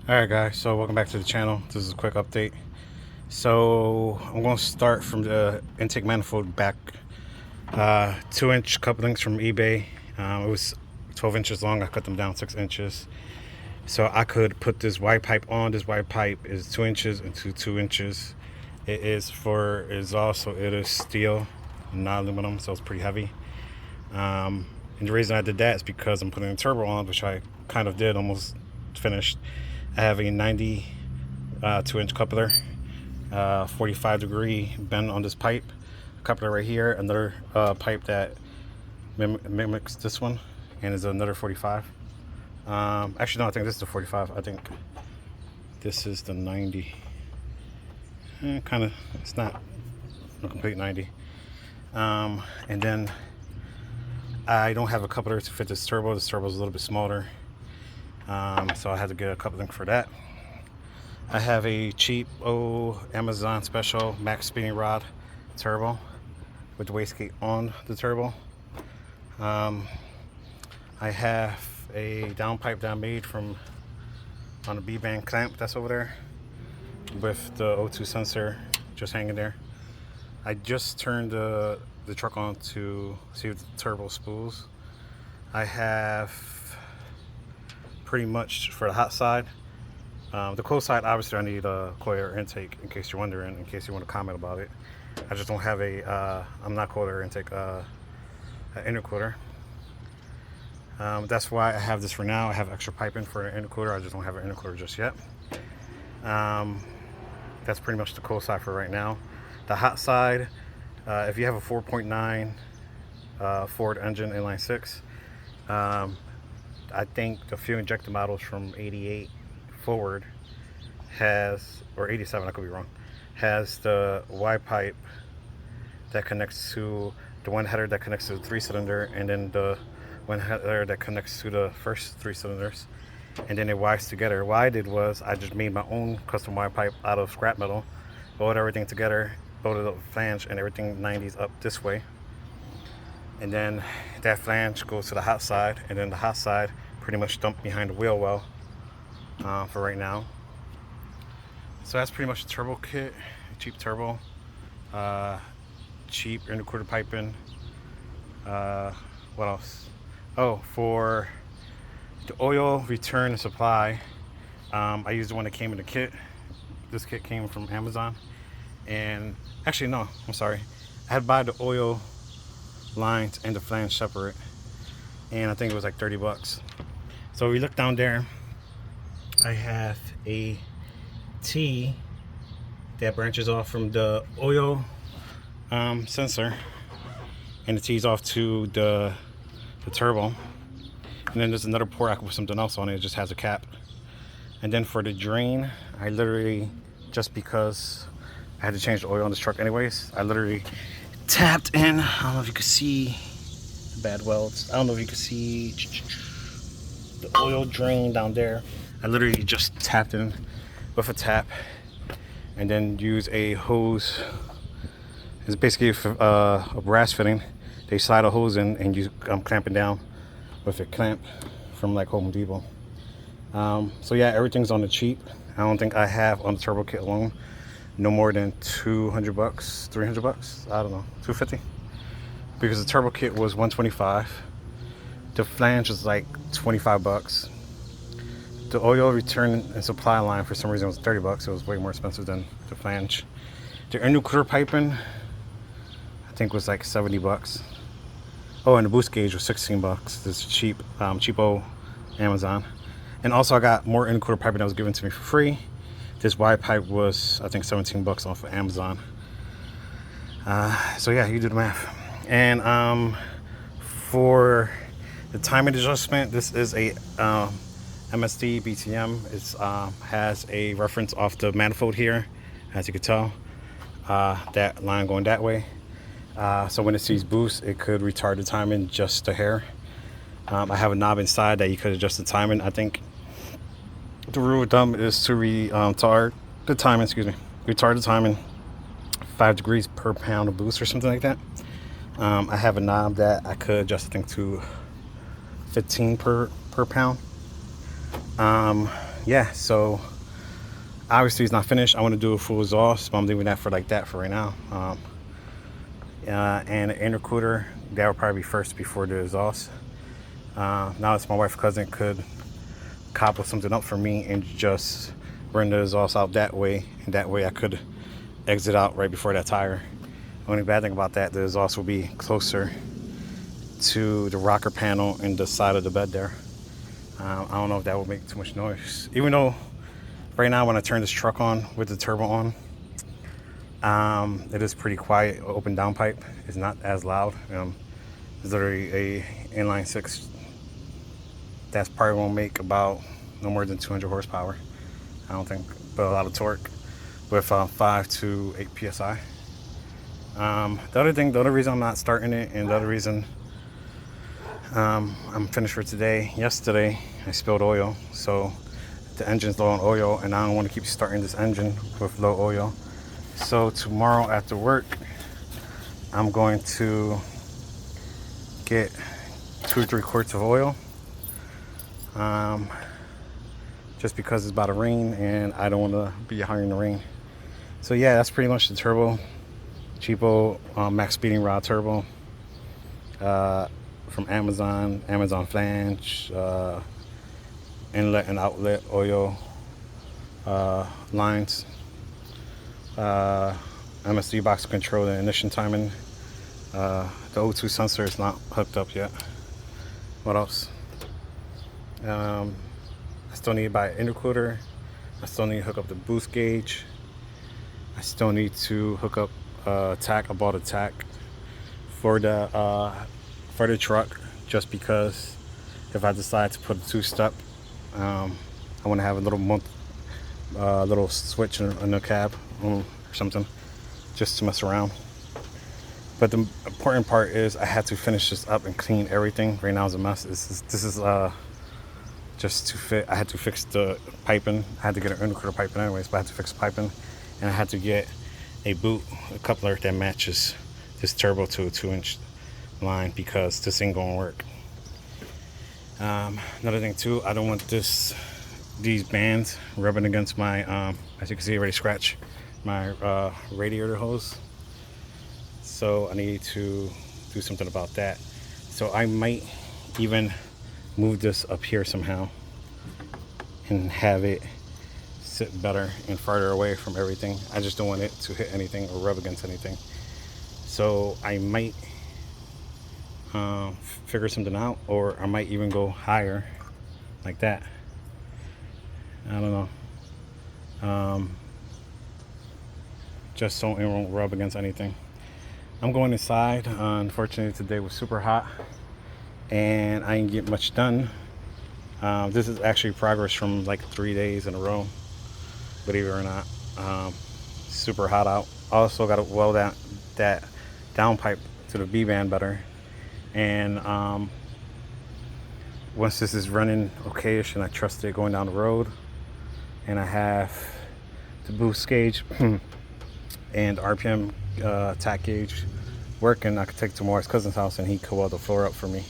Alright guys, so welcome back to the channel. This is a quick update. So I'm going to start from the intake manifold back. 2-inch couplings from eBay. It was 12 inches long. I cut them down 6 inches. So I could put this wide pipe on. This wide pipe is 2 inches into 2 inches. It is steel, not aluminum, so it's pretty heavy. And the reason I did that is because I'm putting a turbo on, which I kind of did, almost finished. I have a 90 2-inch coupler, 45-degree bend on this pipe. Coupler right here, another pipe that mimics this one, and is another 45. Actually, no, I think this is the 45. I think this is the 90. Kind of, it's not a complete 90. And then I don't have a coupler to fit this turbo. This turbo is a little bit smaller. So I had to get a coupling for that. I have a cheap Amazon special max spinning rod turbo with the wastegate on the turbo. I have a downpipe that I made on a B-band clamp that's over there with the O2 sensor just hanging there. I just turned the truck on to see if the turbo spools. I have pretty much for the hot side. The cold side, obviously I need a cold air intake, in case you're wondering, in case you want to comment about it. I just don't have I'm not cold air intake, an intercooler. That's why I have this for now. I have extra piping for an intercooler. I just don't have an intercooler just yet. That's pretty much the cold side for right now. The hot side, if you have a 4.9 Ford engine inline 6, I think the fuel injected models from 88 forward or 87, I could be wrong, has the Y pipe that connects to the one header that connects to the 3-cylinder, and then the one header that connects to the first 3 cylinders, and then it wires together. What I did was I just made my own custom Y pipe out of scrap metal, bolted everything together, bolted up the flange and everything 90s up this way, and then that flange goes to the hot side, and then the hot side pretty much dumped behind the wheel well for right now. So that's pretty much the turbo kit. Cheap turbo, cheap intercooler piping. What else? Oh, for the oil return and supply, I used the one that came in the kit. This kit came from Amazon, and actually no, I'm sorry, I had to buy the oil lines and the flange separate, and I think it was like 30 bucks. So we look down there, I have a T that branches off from the oil sensor, and the T's off to the turbo, and then there's another port I can put something else on it. It just has a cap. And then for the drain, I literally, just because I had to change the oil on this truck anyways, I literally tapped in. I don't know if you can see the bad welds. I don't know if you can see the oil drain down there. I literally just tapped in with a tap, and then use a hose. It's basically a brass fitting. They slide a hose in, and I'm clamping down with a clamp from like Home Depot. So yeah, everything's on the cheap. I don't think I have on the turbo kit alone no more than 200 bucks, 300 bucks. I don't know, 250, because the turbo kit was 125. The flange was like 25 bucks. The oil return and supply line for some reason was 30 bucks. It was way more expensive than the flange. The intercooler piping, I think, was like 70 bucks. Oh, and the boost gauge was 16 bucks. This is cheap, cheapo Amazon. And also I got more intercooler piping that was given to me for free. This wide pipe was, I think, 17 bucks off of Amazon. So yeah, you do the math. And for the timing adjustment, this is a MSD BTM. It has a reference off the manifold here, as you can tell. That line going that way. So when it sees boost, it could retard the timing just a hair. I have a knob inside that you could adjust the timing. I think the rule of thumb is to retard the timing 5 degrees per pound of boost or something like that. I have a knob that I could adjust, I think, to 15 per pound. yeah, so obviously it's not finished. I want to do a full exhaust, but I'm leaving that for like that for right now. And the intercooler, that will probably be first before the exhaust. Now it's my wife's cousin could cobble something up for me and just bring the exhaust out that way, and that way I could exit out right before that tire. The only bad thing about that, the exhaust will be closer to the rocker panel in the side of the bed there. I don't know if that will make too much noise, even though right now when I turn this truck on with the turbo on, it is pretty quiet. Open downpipe is not as loud. It's literally a inline six that's probably won't make about no more than 200 horsepower, I don't think, but a lot of torque with 5 to 8 psi. The other reason I'm not starting it, and the other reason I'm finished for today, yesterday I spilled oil, so the engine's low on oil, and I don't want to keep starting this engine with low oil. So tomorrow after work, I'm going to get 2 or 3 quarts of oil, just because it's about to rain and I don't want to be out in the rain. So yeah, that's pretty much the turbo. Cheapo max speeding rod turbo from Amazon flange, inlet and outlet oil lines, MSD box control and ignition timing. The O2 sensor is not hooked up yet. What else? I still need to buy an intercooler. I still need to hook up the boost gauge. I still need to hook up tack. I bought a tack for the truck, just because if I decide to put a 2-step, I want to have a little switch in the cab or something, just to mess around. But the important part is I had to finish this up and clean everything. Right now it's a mess. This is just to fit. I had to fix the piping. I had to get an intercooler piping anyways, but I had to fix the piping, and I had to get a coupler that matches this turbo to a 2-inch line, because this ain't gonna work. Another thing too, I don't want these bands rubbing against my as you can see, I already scratched my radiator hose, so I need to do something about that. So I might even move this up here somehow and have it sit better and farther away from everything. I just don't want it to hit anything or rub against anything. So I might figure something out, or I might even go higher like that. I don't know. Just so it won't rub against anything. I'm going inside. Unfortunately today was super hot and I didn't get much done. This is actually progress from like 3 days in a row, believe it or not. Super hot out. Also got to weld that downpipe to the B-band better, and once this is running okayish and I trust it going down the road, and I have the boost gauge and RPM tack gauge working, I could take it to Morris cousin's house and he could weld the floor up for me.